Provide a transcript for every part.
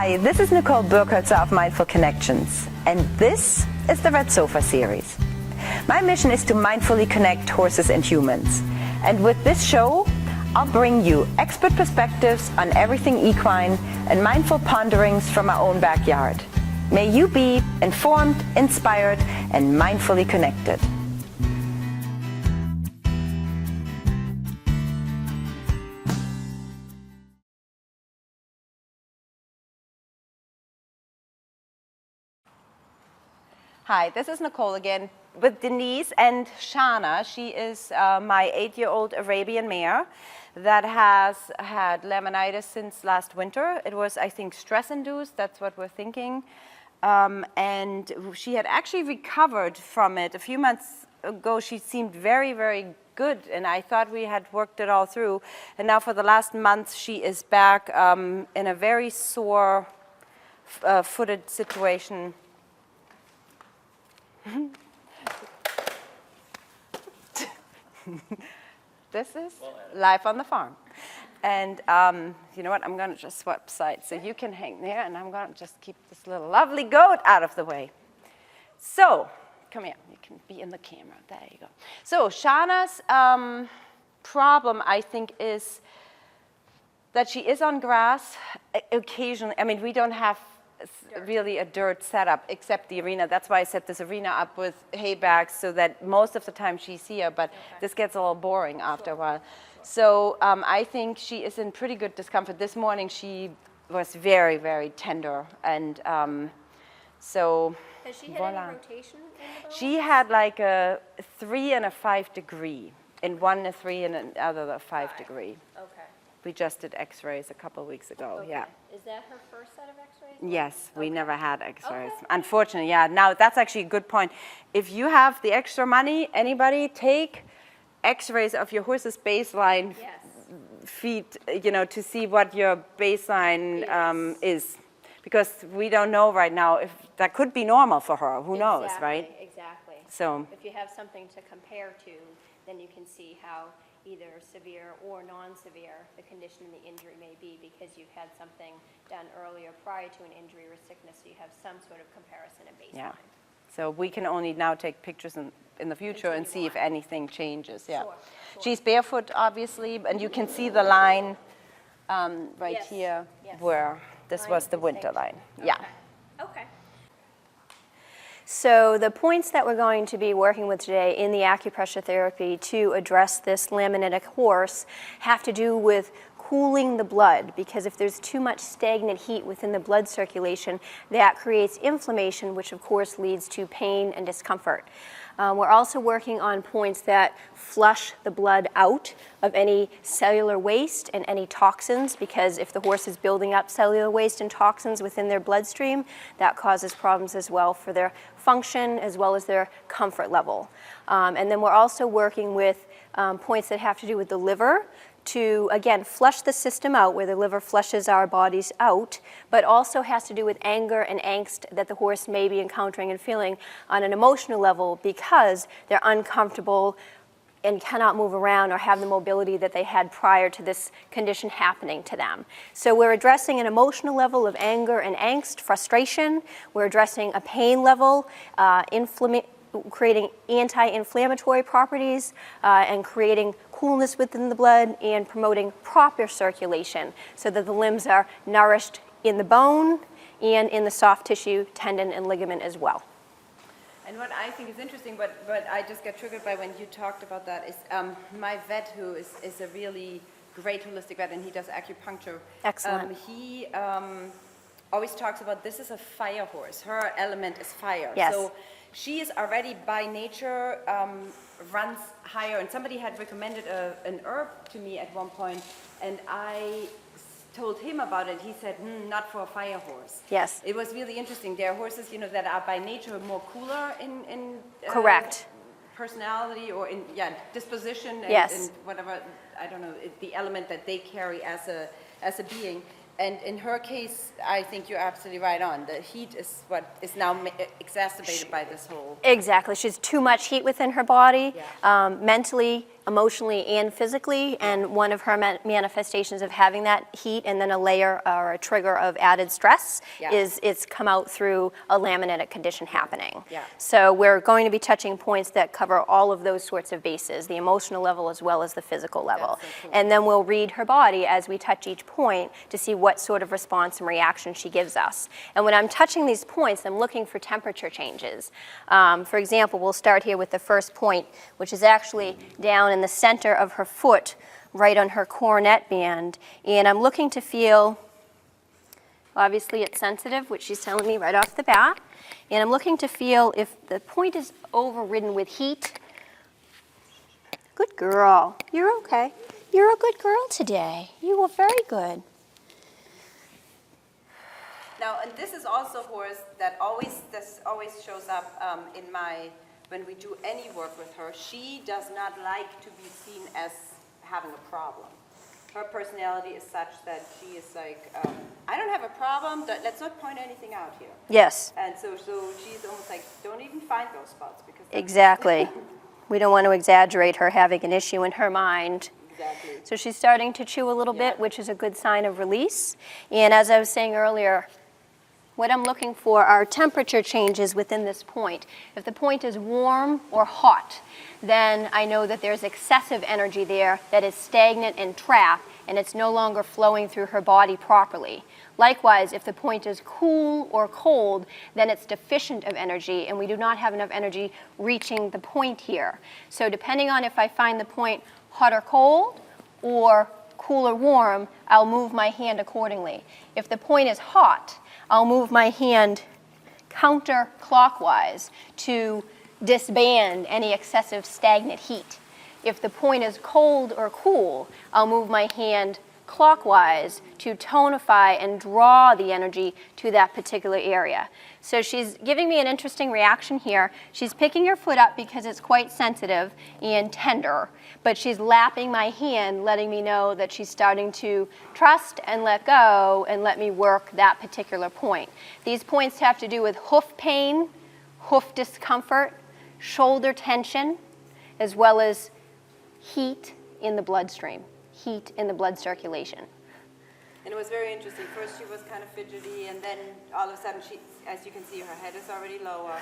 Hi, this is Nicole Birkholzer of Mindful Connections, and this is the Red Sofa series. My mission is to mindfully connect horses and humans, and with this show, I'll bring you expert perspectives on everything equine and mindful ponderings from our own backyard. May you be informed, inspired, and mindfully connected. Hi, this is Nicole again with Denise and Shanna. She is my 8-year-old Arabian mare that has had laminitis since last winter. It was, I think, stress-induced. That's what we're thinking. And she had actually recovered from it. A few months ago, she seemed very, very good, and I thought we had worked it all through. And now for the last month, she is back in a very sore footed situation. This is life on the farm. And you know what, I'm gonna just swap sides so you can hang there, and I'm gonna just keep this little lovely goat out of the way. So, come here, you can be in the camera, there you go. So, Shanna's problem, I think, is that she is on grass occasionally. I mean, we don't have really a dirt setup except the arena. That's why I set this arena up with hay bags so that most of the time she's here, but this gets a little boring after a while. So I think she is in pretty good discomfort. This morning she was very, very tender, and so has she had any rotation in the bones? She had like a 3 and a 5 degree. In one a 3 and another a 5 degree. Okay. We just did x-rays a couple of weeks ago, Okay. yeah. Is that her first set of x-rays? Yes, we never had x-rays. Okay. Unfortunately, yeah. Now, that's actually a good point. If you have the extra money, anybody take x-rays of your horse's baseline feet, you know, to see what your baseline is. Because we don't know right now if that could be normal for her. Who knows, right? Exactly. So if you have something to compare to, then you can see how either severe or non-severe the condition and the injury may be, because you've had something done earlier prior to an injury or sickness, so you have some sort of comparison and baseline. yeah. So we can only now take pictures in the future and see if anything changes. Yeah. Sure. She's barefoot, obviously, and you can see the line right Yes. here Yes. where this was the winter line. Yeah. Okay. So the points that we're going to be working with today in the acupressure therapy to address this laminitic horse have to do with cooling the blood, because if there's too much stagnant heat within the blood circulation, that creates inflammation, which of course leads to pain and discomfort. We're also working on points that flush the blood out of any cellular waste and any toxins, because if the horse is building up cellular waste and toxins within their bloodstream, that causes problems as well for their function as well as their comfort level. And then we're also working with points that have to do with the liver, to, again, flush the system out where the liver flushes our bodies out, but also has to do with anger and angst that the horse may be encountering and feeling on an emotional level because they're uncomfortable and cannot move around or have the mobility that they had prior to this condition happening to them. So we're addressing an emotional level of anger and angst, frustration. We're addressing a pain level, creating anti-inflammatory properties, and creating coolness within the blood, and promoting proper circulation so that the limbs are nourished in the bone and in the soft tissue, tendon, and ligament as well. And what I think is interesting, what I just got triggered by when you talked about that, is my vet, who is a really great holistic vet, and he does acupuncture. Excellent. He always talks about, this is a fire horse. Her element is fire. Yes. So she is already by nature runs higher, and somebody had recommended an herb to me at one point, and I told him about it. He said, not for a fire horse. Yes. It was really interesting. There are horses, you know, that are by nature more cooler in Correct. personality or in disposition and, Yes. and whatever, I don't know, the element that they carry as a being. And in her case, I think you're absolutely right on. The heat is what is now exacerbated by this whole. Exactly. She's too much heat within her body, Yeah. mentally, emotionally, and physically. And one of her manifestations of having that heat and then a layer or a trigger of added stress is it's come out through a laminitic condition happening. Yeah. So we're going to be touching points that cover all of those sorts of bases, the emotional level as well as the physical level. That's so cool. And then we'll read her body as we touch each point to see what sort of response and reaction she gives us. And when I'm touching these points, I'm looking for temperature changes. For example, we'll start here with the first point, which is actually down in the center of her foot, right on her coronet band. And I'm looking to feel, obviously it's sensitive, which she's telling me right off the bat. And I'm looking to feel if the point is overridden with heat. Good girl. You're okay. You're a good girl today. You were very good. Now, and this is also a horse that always shows up when we do any work with her. She does not like to be seen as having a problem. Her personality is such that she is like, I don't have a problem, let's not point anything out here. Yes. And so she's almost like, don't even find those spots. Because Exactly. We don't want to exaggerate her having an issue in her mind. Exactly. So she's starting to chew a little bit, which is a good sign of release. And as I was saying earlier, what I'm looking for are temperature changes within this point. If the point is warm or hot, then I know that there's excessive energy there that is stagnant and trapped, and it's no longer flowing through her body properly. Likewise, if the point is cool or cold, then it's deficient of energy, and we do not have enough energy reaching the point here. So depending on if I find the point hot or cold, or cool or warm, I'll move my hand accordingly. If the point is hot, I'll move my hand counterclockwise to disband any excessive stagnant heat. If the point is cold or cool, I'll move my hand clockwise to tonify and draw the energy to that particular area. So she's giving me an interesting reaction here. She's picking her foot up because it's quite sensitive and tender, but she's lapping my hand, letting me know that she's starting to trust and let go and let me work that particular point. These points have to do with hoof pain, hoof discomfort, shoulder tension, as well as heat in the bloodstream, heat in the blood circulation. And it was very interesting. First she was kind of fidgety, and then all of a sudden, as you can see, her head is already lower.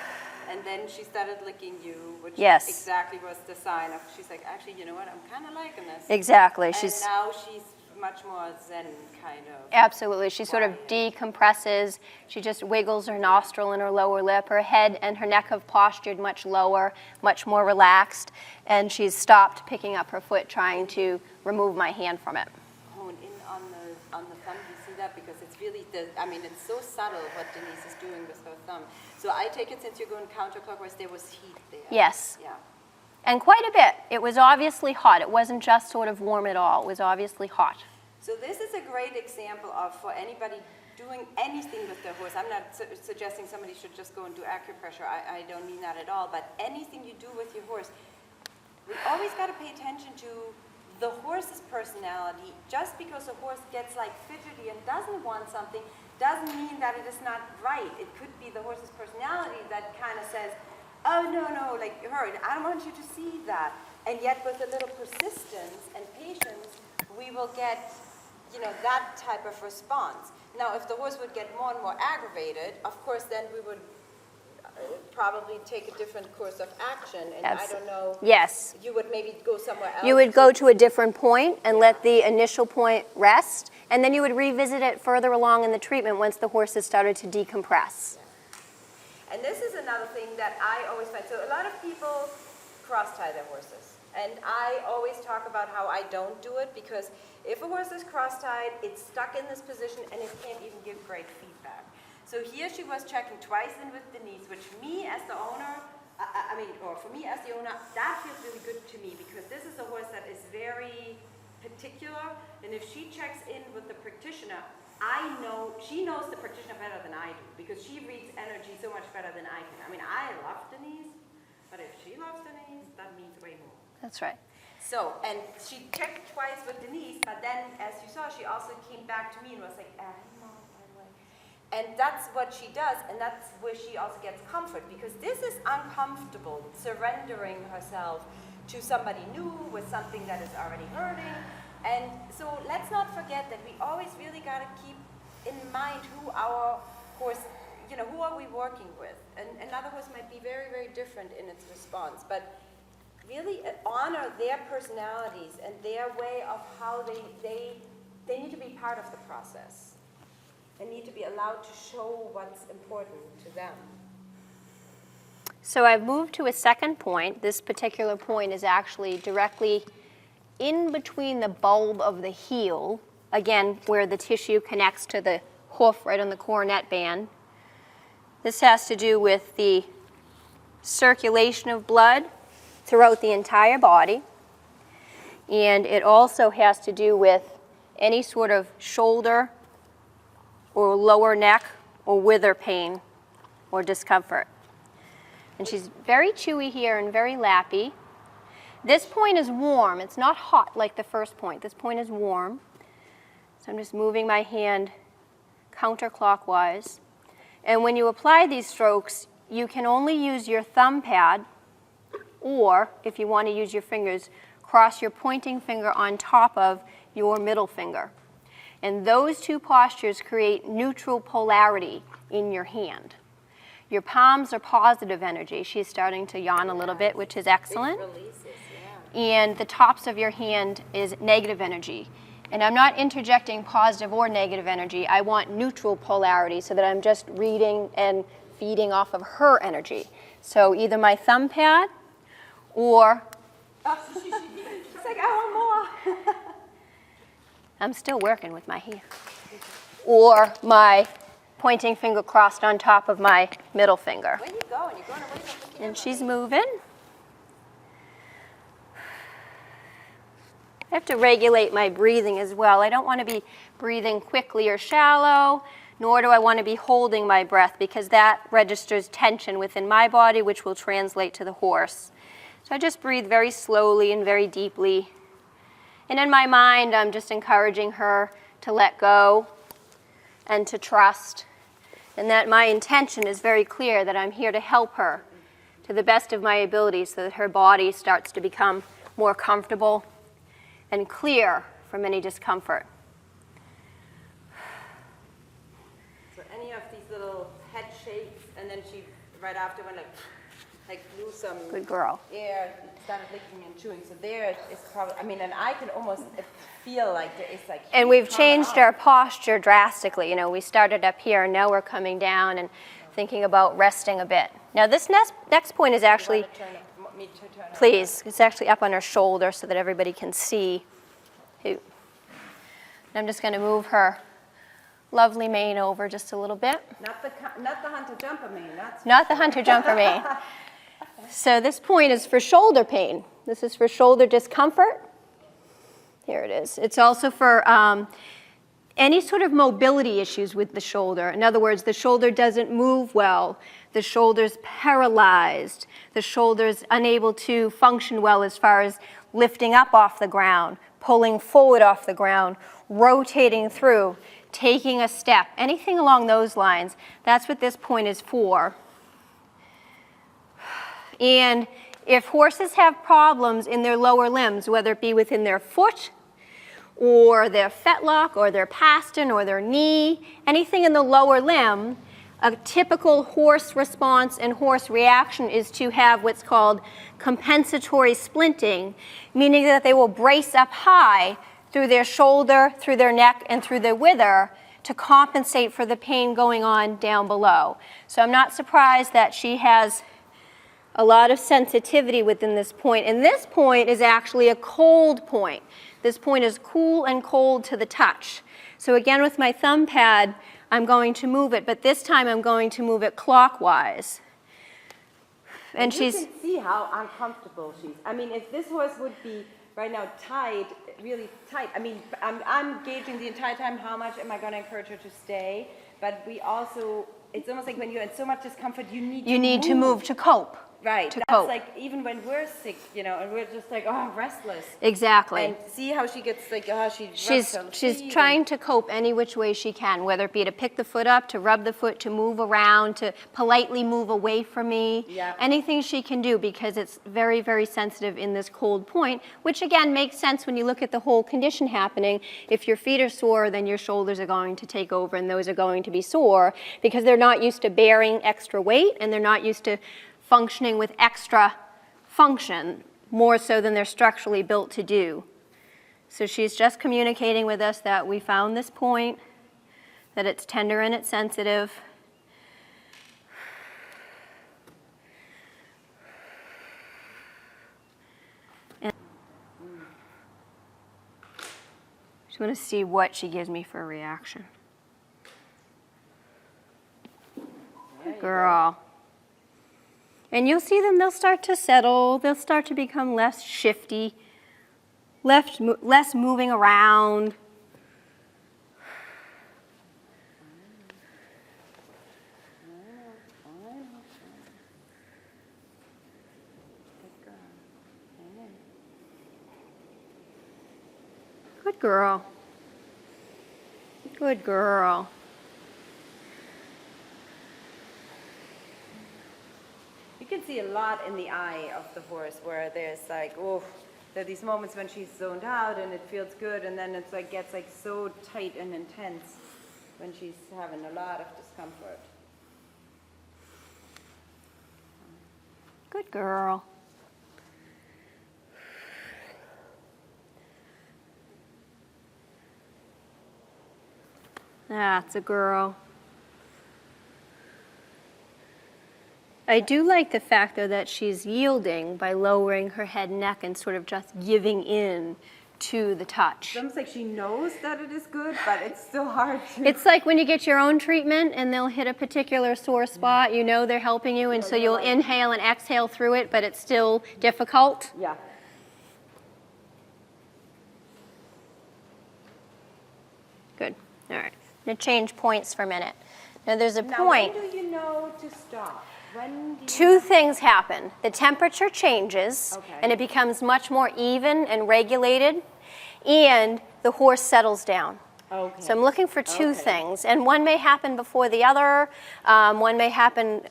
And then she started licking you, which exactly was the sign of, she's like, actually, you know what, I'm kind of liking this. Exactly. And now she's much more zen kind of. Absolutely. She sort of decompresses. She just wiggles her nostril and her lower lip. Her head and her neck have postured much lower, much more relaxed. And she's stopped picking up her foot, trying to remove my hand from it. Hone in on the thumb. You see that? Because it's really, it's so subtle what Denise is doing with her thumb. So I take it, since you're going counterclockwise, there was heat there. Yes. Yeah. And quite a bit. It was obviously hot. It wasn't just sort of warm at all. It was obviously hot. So this is a great example of, for anybody doing anything with their horse, I'm not suggesting somebody should just go and do acupressure. I don't mean that at all. But anything you do with your horse, we always got to pay attention to the horse's personality. Just because a horse gets like fidgety and doesn't want something doesn't mean that it is not right. It could be the horse's personality that kind of says, oh, no, like her, I don't want you to see that. And yet with a little persistence and patience, we will get, that type of response. Now, if the horse would get more and more aggravated, of course, then we would probably take a different course of action. And I don't know. Yes. You would maybe go somewhere else. You would go to a different point and let the initial point rest, and then you would revisit it further along in the treatment once the horse has started to decompress. And this is another thing that I always find. So a lot of people cross-tie their horses. And I always talk about how I don't do it, because if a horse is cross-tied, it's stuck in this position and it can't even give great feedback. So here she was checking twice in with Denise, which me as the owner, or for me as the owner, that feels really good to me, because this is a horse that is very particular. And if she checks in with the practitioner, I know she knows the practitioner better than I do, because she reads energy so much better than I can. I love Denise, but if she loves Denise, that means way more. That's right. So, and she checked twice with Denise, but then, as you saw, she also came back to me and was like, Mom, by the way. And that's what she does, and that's where she also gets comfort, because this is uncomfortable, surrendering herself to somebody new with something that is already hurting. And so let's not forget that we always really got to keep in mind who our horse, who are we working with? And another horse might be very, very different in its response, but really honor their personalities and their way of how they need to be part of the process and need to be allowed to show what's important to them. So I've moved to a second point. This particular point is actually directly in between the bulb of the heel, again, where the tissue connects to the hoof right on the coronet band. This has to do with the circulation of blood throughout the entire body. And it also has to do with any sort of shoulder or lower neck or wither pain or discomfort. And she's very chewy here and very lappy. This point is warm. It's not hot like the first point. This point is warm. So I'm just moving my hand counterclockwise. And when you apply these strokes, you can only use your thumb pad, or if you want to use your fingers, cross your pointing finger on top of your middle finger. And those two postures create neutral polarity in your hand. Your palms are positive energy. She's starting to yawn a little bit, which is excellent. It releases, and the tops of your hand is negative energy. And I'm not interjecting positive or negative energy. I want neutral polarity so that I'm just reading and feeding off of her energy. So either my thumb pad or... She's like, I want more. I'm still working with my hand. Or my pointing finger crossed on top of my middle finger. Where are you going? You're going away from the camera. And she's moving. I have to regulate my breathing as well. I don't want to be breathing quickly or shallow, nor do I want to be holding my breath, because that registers tension within my body, which will translate to the horse. So I just breathe very slowly and very deeply. And in my mind, I'm just encouraging her to let go and to trust, and that my intention is very clear, that I'm here to help her to the best of my ability so that her body starts to become more comfortable and clear from any discomfort. So any of these little head shakes, and then she, right after, went like blew some Good girl. air, started licking and chewing. So there is probably, and I can almost feel like there is like... And we've changed our posture drastically. We started up here, and now we're coming down and thinking about resting a bit. Now this next point is actually... Please, it's actually up on her shoulder so that everybody can see. And I'm just going to move her lovely mane over just a little bit. Not the hunter-jumper mane. Not the hunter-jumper mane. So this point is for shoulder pain. This is for shoulder discomfort. Here it is. It's also for any sort of mobility issues with the shoulder. In other words, the shoulder doesn't move well. The shoulder's paralyzed. The shoulder's unable to function well as far as lifting up off the ground, pulling forward off the ground, rotating through, taking a step, anything along those lines. That's what this point is for. And if horses have problems in their lower limbs, whether it be within their foot or their fetlock or their pastern or their knee, anything in the lower limb, a typical horse response and horse reaction is to have what's called compensatory splinting, meaning that they will brace up high through their shoulder, through their neck, and through their wither to compensate for the pain going on down below. So I'm not surprised that she has a lot of sensitivity within this point. And this point is actually a cold point. This point is cool and cold to the touch. So again, with my thumb pad, I'm going to move it, but this time I'm going to move it clockwise. And you can see how uncomfortable she's. If this horse would be right now tied, really tight, I'm gauging the entire time how much am I going to encourage her to stay, but we also, it's almost like when you're in so much discomfort, you need to move to cope. Right. to That's cope. like even when we're sick, you know, and we're just like, oh, restless. Exactly. And see how she gets like, oh, She's trying to cope any which way she can, whether it be to pick the foot up, to rub the foot, to move around, to politely move away from me. Yeah. Anything she can do, because it's very, very sensitive in this cold point, which again makes sense when you look at the whole condition happening. If your feet are sore, then your shoulders are going to take over, and those are going to be sore because they're not used to bearing extra weight, and they're not used to functioning with extra function, more so than they're structurally built to do. So she's just communicating with us that we found this point, that it's tender and it's sensitive. And I just want to see what she gives me for a reaction. Good girl. And you'll see them, they'll start to settle, they'll start to become less shifty, less moving around. Good girl. Good girl. You can see a lot in the eye of the horse where there's like, oh, there are these moments when she's zoned out and it feels good, and then it's like gets like so tight and intense when she's having a lot of discomfort. Good girl. That's a girl. I do like the fact, though, that she's yielding by lowering her head and neck and sort of just giving in to the touch. It's almost like she knows that it is good, but it's still hard to... It's like when you get your own treatment and they'll hit a particular sore spot, you know they're helping you, and so you'll inhale and exhale through it, but it's still difficult. Yeah. Good. All right. I'm going to change points for a minute. Now there's a Now, point. when do you know to stop? When do you Two things happen. The temperature changes, Okay. and it becomes much more even and regulated, and the horse settles down. Okay. So I'm looking for two Okay. things, and one may happen before the other. One may happen,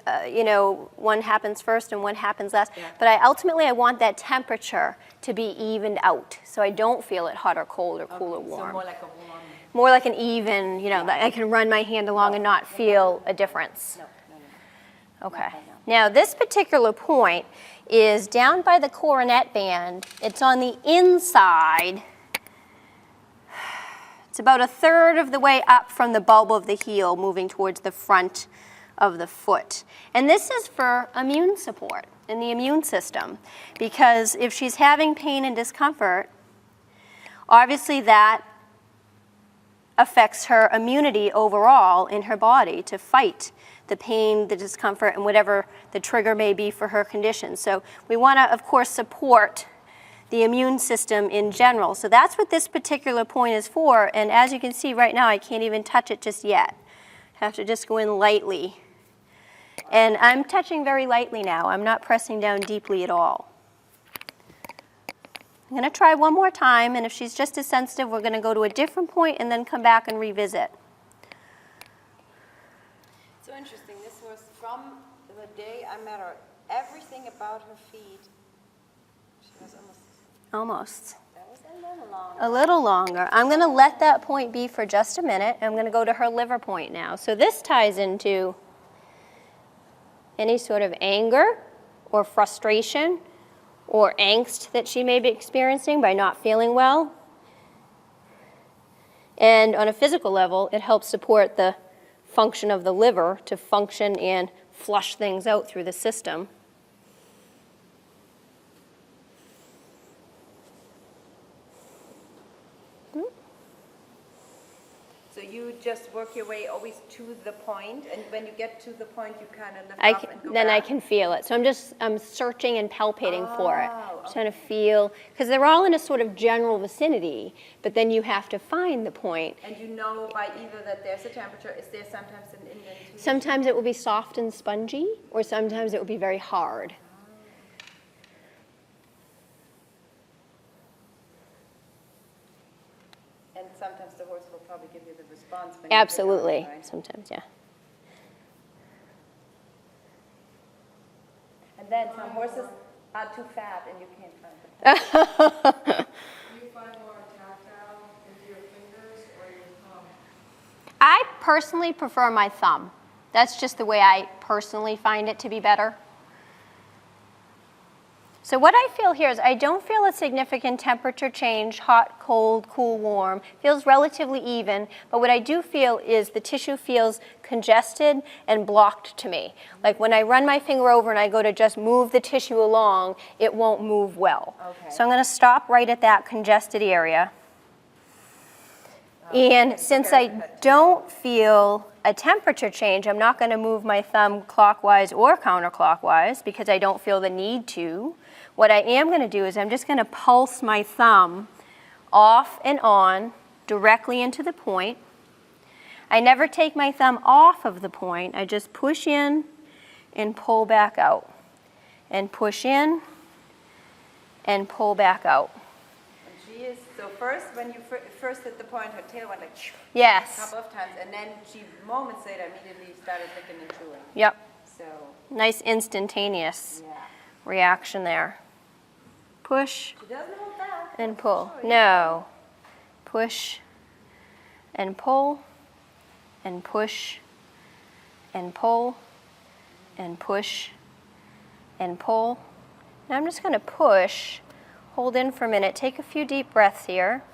one happens first and one happens last. Yeah. But ultimately, I want that temperature to be evened out, so I don't feel it hot or cold or cool or warm. So more like a warm... More like an even, that I can run my hand along and not feel a difference. No. Okay. Now this particular point is down by the coronet band. It's on the inside. It's about a third of the way up from the bulb of the heel, moving towards the front of the foot. And this is for immune support in the immune system, because if she's having pain and discomfort, obviously that affects her immunity overall in her body to fight the pain, the discomfort, and whatever the trigger may be for her condition. So we want to, of course, support the immune system in general. So that's what this particular point is for. And as you can see right now, I can't even touch it just yet. I have to just go in lightly. And I'm touching very lightly now. I'm not pressing down deeply at all. I'm going to try one more time, and if she's just as sensitive, we're going to go to a different point and then come back and revisit. So interesting. This was from the day I met her. Everything about her feet, she was Almost. that was a little long. A little longer. I'm going to let that point be for just a minute. I'm going to go to her liver point now. So this ties into any sort of anger or frustration or angst that she may be experiencing by not feeling well. And on a physical level, it helps support the function of the liver to function and flush things out through the system. So you just work your way always to the point, and when you get to the point, you kind of lift up and go Then I back? can feel it. So I'm searching and palpating for it. Oh, I'm trying to feel, because they're all in a sort of general vicinity, but then you have to find the point. And you know by either that there's a temperature, is there sometimes an indentation? Sometimes it will be soft and spongy, or sometimes it will be very hard. response when you Absolutely. get on, right? Sometimes, yeah. And then some horses are too fat and you can't find them. Do you find more tactile into your fingers or your thumb? I personally prefer my thumb. That's just the way I personally find it to be better. So what I feel here is I don't feel a significant temperature change, hot, cold, cool, warm. Feels relatively even, but what I do feel is the tissue feels congested and blocked to me. Like when I run my finger over and I go to just move the tissue along, it won't move well. Okay. So I'm going to stop right at that congested area. And since I don't feel a temperature change, I'm not going to move my thumb clockwise or counterclockwise because I don't feel the need to. What I am going to do is I'm just going to pulse my thumb off and on directly into the point. I never take my thumb off of the point. I just push in and pull back out. And push in and pull back out. She is, so first, when you first hit the point, her tail went like a Yes. couple of times, and then she, moments later, immediately started licking and chewing. Yep. So, Nice instantaneous yeah. reaction there. Push She doesn't hold back. and pull. Sure. No. Push and pull and push and pull and push and pull. Now I'm just going to push, hold in for a minute, take a few deep breaths here.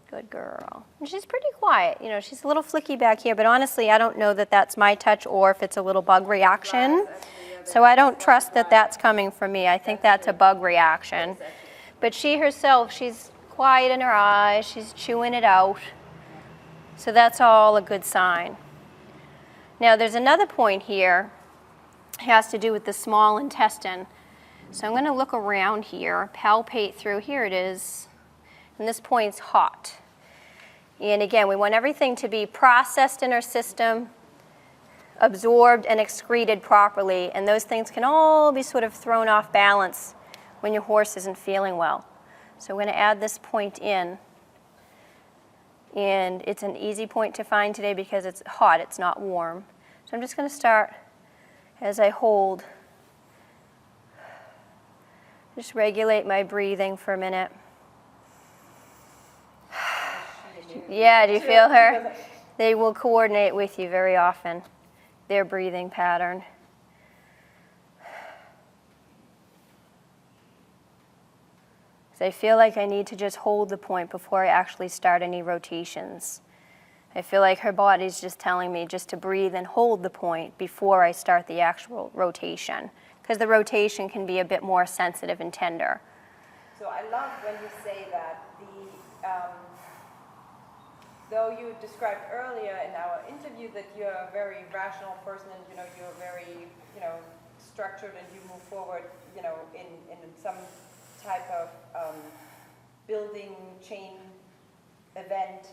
Good girl. And she's pretty quiet. You know, she's a little flicky back here, but honestly, I don't know that that's my touch or if it's a little bug reaction. So I don't trust that that's coming from me. I think that's a bug reaction. But she herself, she's quiet in her eyes. She's chewing it out. So that's all a good sign. Now, there's another point here. It has to do with the small intestine. So I'm going to look around here, palpate through. Here it is. And this point's hot. And again, we want everything to be processed in our system, absorbed and excreted properly, and those things can all be sort of thrown off balance when your horse isn't feeling well. So we're going to add this point in. And it's an easy point to find today because it's hot, it's not warm. So I'm just going to start as I hold. Just regulate my breathing for a minute. Yeah, do you feel her? They will coordinate with you very often, their breathing pattern. So I feel like I need to just hold the point before I actually start any rotations. I feel like her body's just telling me just to breathe and hold the point before I start the actual rotation, because the rotation can be a bit more sensitive and tender. So I love when you say that though you described earlier in our interview that you're a very rational person and you're very structured and you move forward in some type of building chain event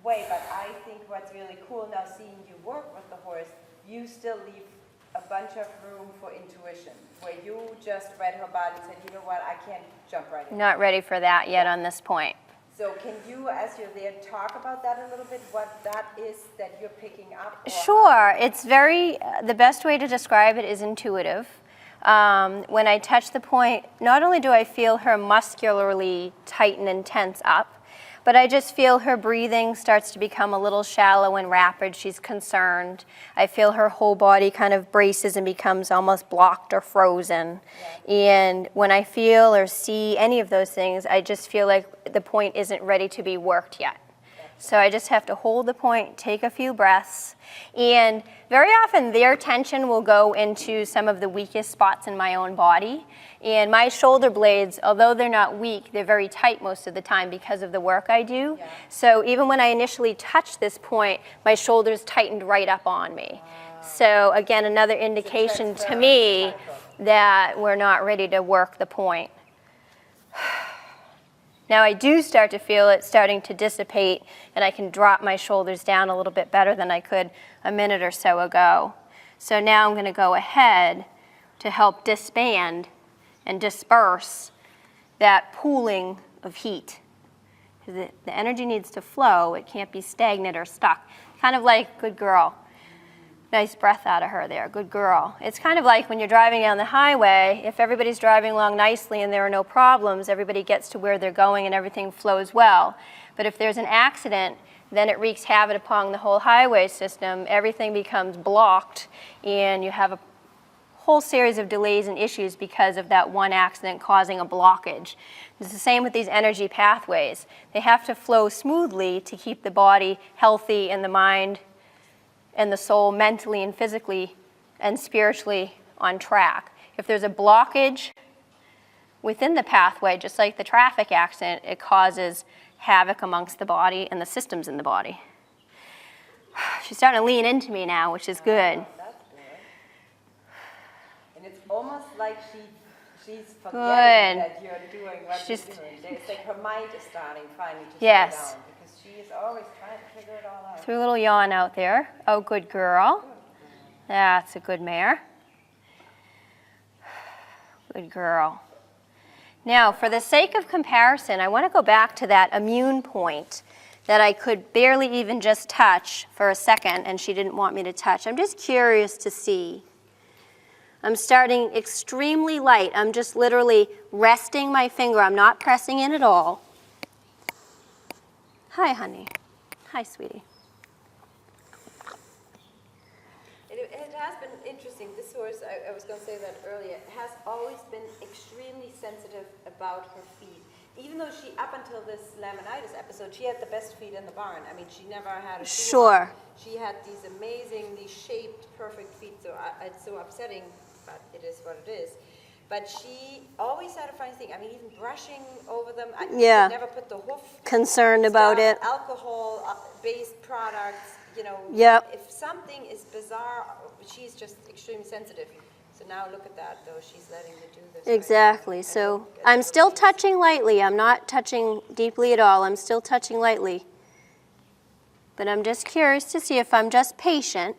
way, but I think what's really cool now seeing you work with the horse, you still leave a bunch of room for intuition, where you just read her body and said, you know what, I can't jump right in. Not ready for that yet on this point. So can you, as you're there, talk about that a little bit, what that is that you're picking up? Sure. It's the best way to describe it is intuitive. When I touch the point, not only do I feel her muscularly tighten and tense up, but I just feel her breathing starts to become a little shallow and rapid. She's concerned. I feel her whole body kind of braces and becomes almost blocked or frozen. Yeah. And when I feel or see any of those things, I just feel like the point isn't ready to be worked yet. So I just have to hold the point, take a few breaths, and very often their tension will go into some of the weakest spots in my own body. And my shoulder blades, although they're not weak, they're very tight most of the time because of the work I do. Yeah. So even when I initially touched this point, my shoulders tightened right up on me. Wow. So again, another indication to me that we're not ready to work the point. Now I do start to feel it starting to dissipate, and I can drop my shoulders down a little bit better than I could a minute or so ago. So now I'm going to go ahead to help disband and disperse that pooling of heat. The energy needs to flow. It can't be stagnant or stuck. Kind of like, good girl. Nice breath out of her there, good girl. It's kind of like when you're driving down the highway, if everybody's driving along nicely and there are no problems, everybody gets to where they're going and everything flows well. But if there's an accident, then it wreaks havoc upon the whole highway system. Everything becomes blocked, and you have a whole series of delays and issues because of that one accident causing a blockage. It's the same with these energy pathways. They have to flow smoothly to keep the body healthy and the mind and the soul mentally and physically and spiritually on track. If there's a blockage within the pathway, just like the traffic accident, it causes havoc amongst the body and the systems in the body. She's starting to lean into me now, which is good. That's good. And it's almost like she's forgetting that you're doing what you're doing. It's like her mind is starting finally to slow down, because she is always trying to figure it all out. Threw a little yawn out there. Oh, good girl. That's a good mare. Good girl. Now, for the sake of comparison, I want to go back to that immune point that I could barely even just touch for a second, and she didn't want me to touch. I'm just curious to see. I'm starting extremely light. I'm just literally resting my finger. I'm not pressing in at all. Hi, honey. Hi, sweetie. It has been interesting. This horse, I was going to say that earlier, has always been extremely sensitive about her feet. Even though she, up until this laminitis episode, she had the best feet in the barn. I mean, she never had a shoe on. She had these amazingly shaped, perfect feet. So it's so upsetting, but it is what it is. But she always had a funny thing. I mean, even brushing over them. Yeah. She never put the hoof. Concerned about it. Alcohol-based products. You know, Yep. If something is bizarre, she's just extremely sensitive. So now look at that, though. She's letting me do this. Exactly. Right? So I'm still touching lightly. I'm not touching deeply at all. I'm still touching lightly. But I'm just curious to see if I'm just patient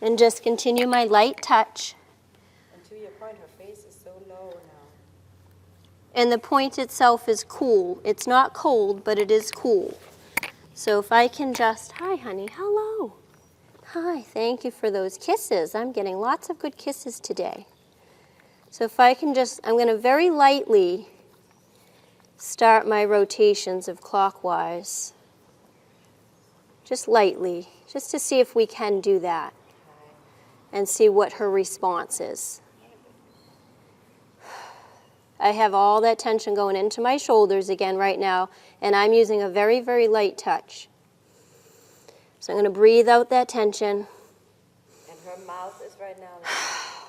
and just continue my light touch. And to your point, her face is so low now. And the point itself is cool. It's not cold, but it is cool. So if I can just, hi, honey, hello. Hi, thank you for those kisses. I'm getting lots of good kisses today. So if I can just, I'm going to very lightly start my rotations of clockwise. Just lightly, just to see if we can do that and see what her response is. I have all that tension going into my shoulders again right now, and I'm using a very, very light touch. So I'm going to breathe out that tension. And her mouth is right now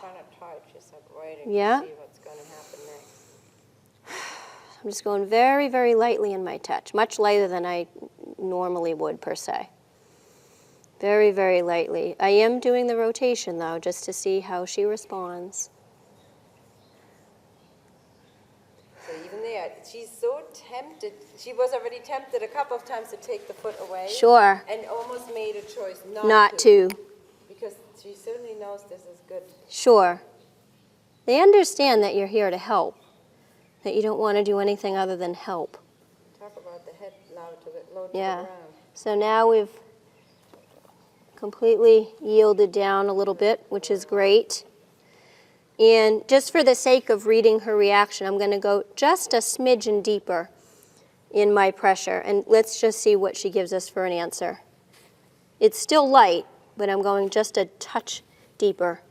kind of tight, just like waiting Yeah. to see what's going to happen next. I'm just going very, very lightly in my touch, much lighter than I normally would, per se. Very, very lightly. I am doing the rotation, though, just to see how she responds. So even there, she's so tempted. She was already tempted a couple of times to take the foot away. Sure. And almost made a choice Not to. Because she certainly knows this is good. Sure. They understand that you're here to help, that you don't want to do anything other than help. Talk about the head low to the Yeah. ground. So now we've completely yielded down a little bit, which is great. And just for the sake of reading her reaction, I'm going to go just a smidgen deeper in my pressure. And let's just see what she gives us for an answer. It's still light, but I'm going just a touch deeper.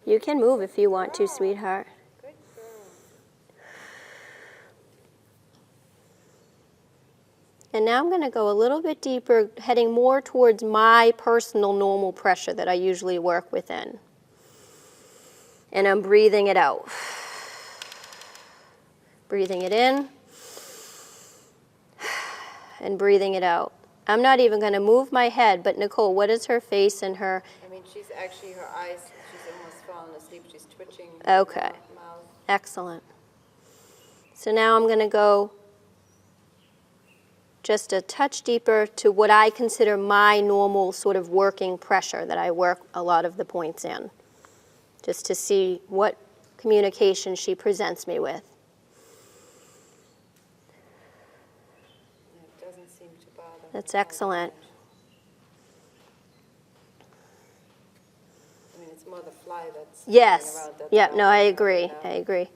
You can move if you want to, sweetheart. Good girl. And now I'm going to go a little bit deeper, heading more towards my personal normal pressure that I usually work within. And I'm breathing it out. Breathing it in. And breathing it out. I'm not even going to move my head, but Nicole, what is her face and her... I mean, she's actually, her eyes, she's almost fallen asleep. She's twitching. Okay. Mouth. Excellent. So now I'm going to go just a touch deeper to what I consider my normal sort of working pressure that I work a lot of the points in, just to see what communication she presents me with. It doesn't seem to bother. That's excellent. I mean, it's more the fly that's Yes. going around. Yeah, no, I agree. I agree.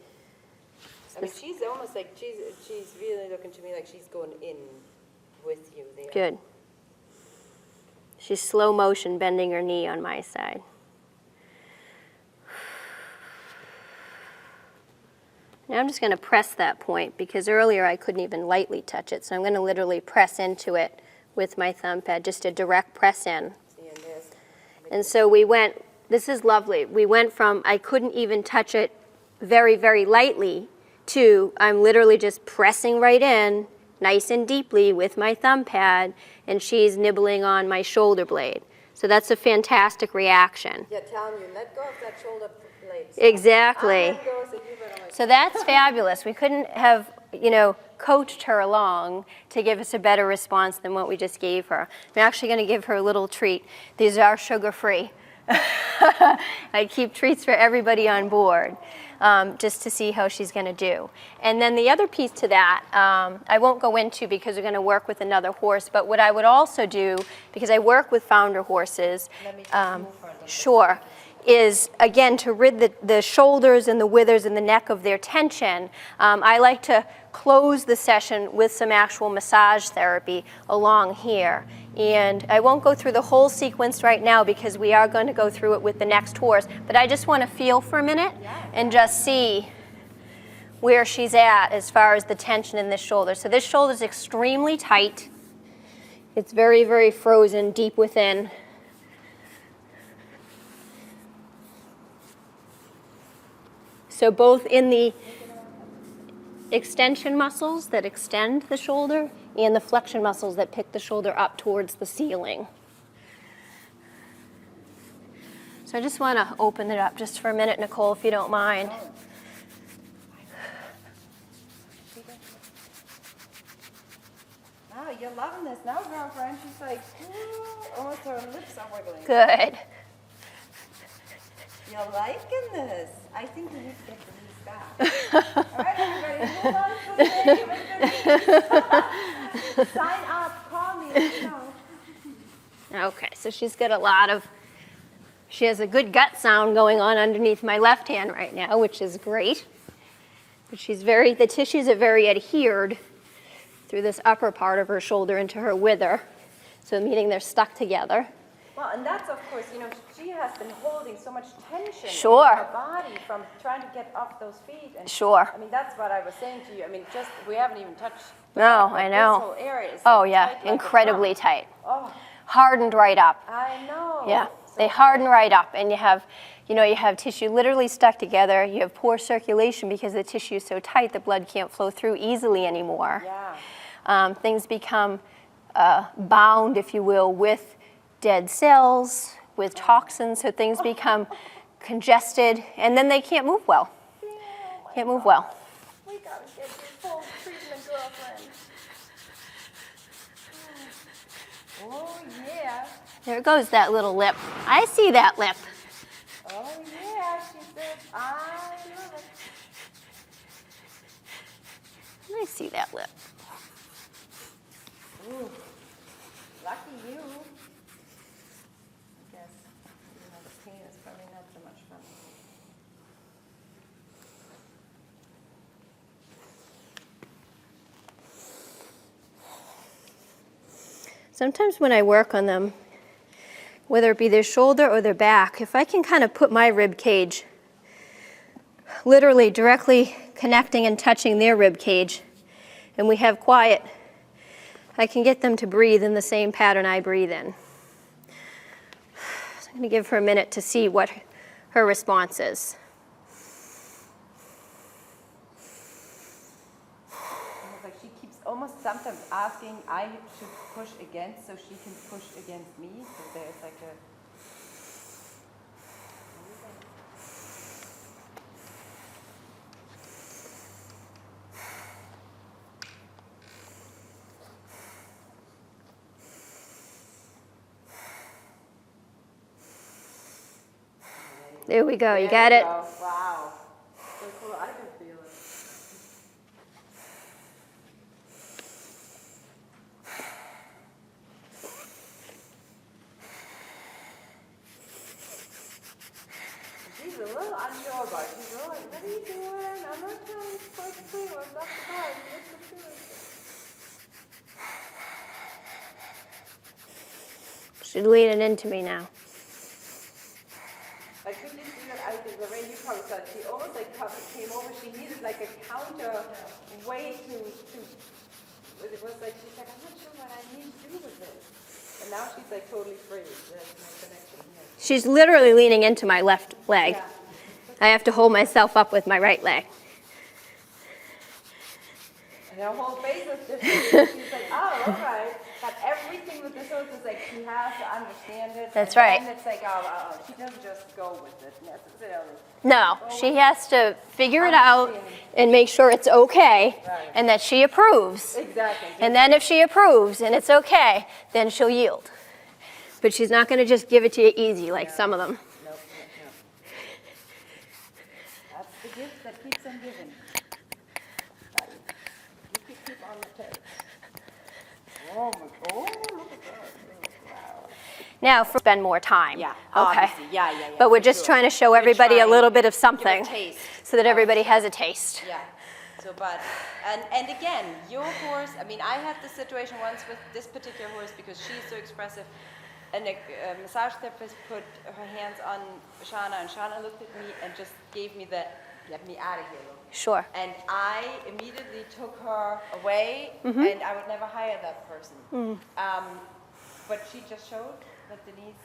I mean, she's almost like, she's really looking to me like she's going in with you there. Good. She's slow motion bending her knee on my side. Now I'm just going to press that point because earlier I couldn't even lightly touch it. So I'm going to literally press into it with my thumb pad, just a direct press in. And so we went, this is lovely. We went from I couldn't even touch it very, very lightly to I'm literally just pressing right in, nice and deeply with my thumb pad, and she's nibbling on my shoulder blade. So that's a fantastic reaction. Yeah, telling you, let go of that shoulder blade. Exactly. So that's fabulous. We couldn't have, coached her along to give us a better response than what we just gave her. I'm actually going to give her a little treat. These are sugar-free. I keep treats for everybody on board, just to see how she's going to do. And then the other piece to that, I won't go into because we're going to work with another horse, but what I would also do, because I work with founder horses, sure, is, again, to rid the shoulders and the withers and the neck of their tension, I like to close the session with some actual massage therapy along here. And I won't go through the whole sequence right now because we are going to go through it with the next horse, but I just want to feel for a minute and just see where she's at as far as the tension in this shoulder. So this shoulder is extremely tight. It's very, very frozen deep within. So both in the extension muscles that extend the shoulder and the flexion muscles that pick the shoulder up towards the ceiling. So I just want to open it up just for a minute, Nicole, if you don't mind. Wow, you're loving this now, girlfriend. She's like, almost her lips are wiggling. Good. You're liking this. I think we need to get Denise back. All right, everybody, move on for the day with Denise. Sign up, call me, let me know. Okay, so she's got a lot of, she has a good gut sound going on underneath my left hand right now, which is great. But she's the tissues are very adhered through this upper part of her shoulder into her wither, so meaning they're stuck together. Well, and that's, of course, she has been holding so much tension Sure. in her body from trying to get off those feet. And Sure. I mean, that's what I was saying to you. I mean, we haven't even touched. No, like, I know. This whole area is Oh, like yeah, tight like a incredibly drum. tight. Oh, Hardened right up. I know. Yeah, So they harden right up, and you have tissue literally stuck together. You have poor circulation because the tissue is so tight, the blood can't flow through easily anymore. Yeah. Things become bound, if you will, with dead cells, with toxins, so things become congested, and then they can't move well. Can't move well. We gotta get you full treatment, girlfriend. Oh, yeah. There goes that little lip. I see that lip. Oh, yeah, she said, I love it. I see that lip. Ooh, lucky you. I guess, the pain is probably not so much fun. Sometimes when I work on them, whether it be their shoulder or their back, if I can kind of put my rib cage literally directly connecting and touching their rib cage, and we have quiet, I can get them to breathe in the same pattern I breathe in. So I'm going to give her a minute to see what her response is. Like she keeps almost sometimes asking I should push against so she can push against me. So there's like a... There we go. You There got it? go. Wow. So cool. I can feel it. She's a little unsure about it. She's like, what are you doing? I'm not trying to quite clear. What's up the car? What's the feeling? She's leaning into me now. I couldn't see that. I think the way you probably saw it, she almost like came over. She needed like a counter way to. It was like she's like, I'm not sure what I need to do with this. And now she's like totally free. There's no connection here. She's literally leaning into my left leg. Yeah. I have to hold myself up with my right leg. And her whole face was different. She's like, oh, all right. But everything with this horse is like she has to understand it. That's and right. then it's like, oh, she doesn't just go with it necessarily. No, she has to figure it out and make sure it's okay Right. and that she approves. Exactly. And then if she approves and it's okay, then she'll yield. But she's not going to just give it to you easy like some of them. Nope, nope, nope. That's the gift that keeps on giving. Right. You keep on the toes. Oh, look at that. Wow. Now, spend more time. Yeah, Okay. obviously. Yeah. But we're for just sure. trying to show We're everybody a trying little bit of to give something a taste. so that everybody has a taste. Yeah. So, but, and again, your horse, I mean, I had this situation once with this particular horse because she's so expressive. And a massage therapist put her hands on Shanna, and Shanna looked at me and just gave me the, get me out of here look. Sure. And I immediately took her away, Mm-hmm. and I would never hire that person. But she just showed that Denise,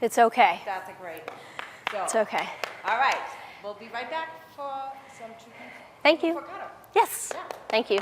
It's okay. that's a great. So, It's okay. all right, we'll be right back for some treatment. Thank you. For cutoff. Yes. Yeah. Thank you.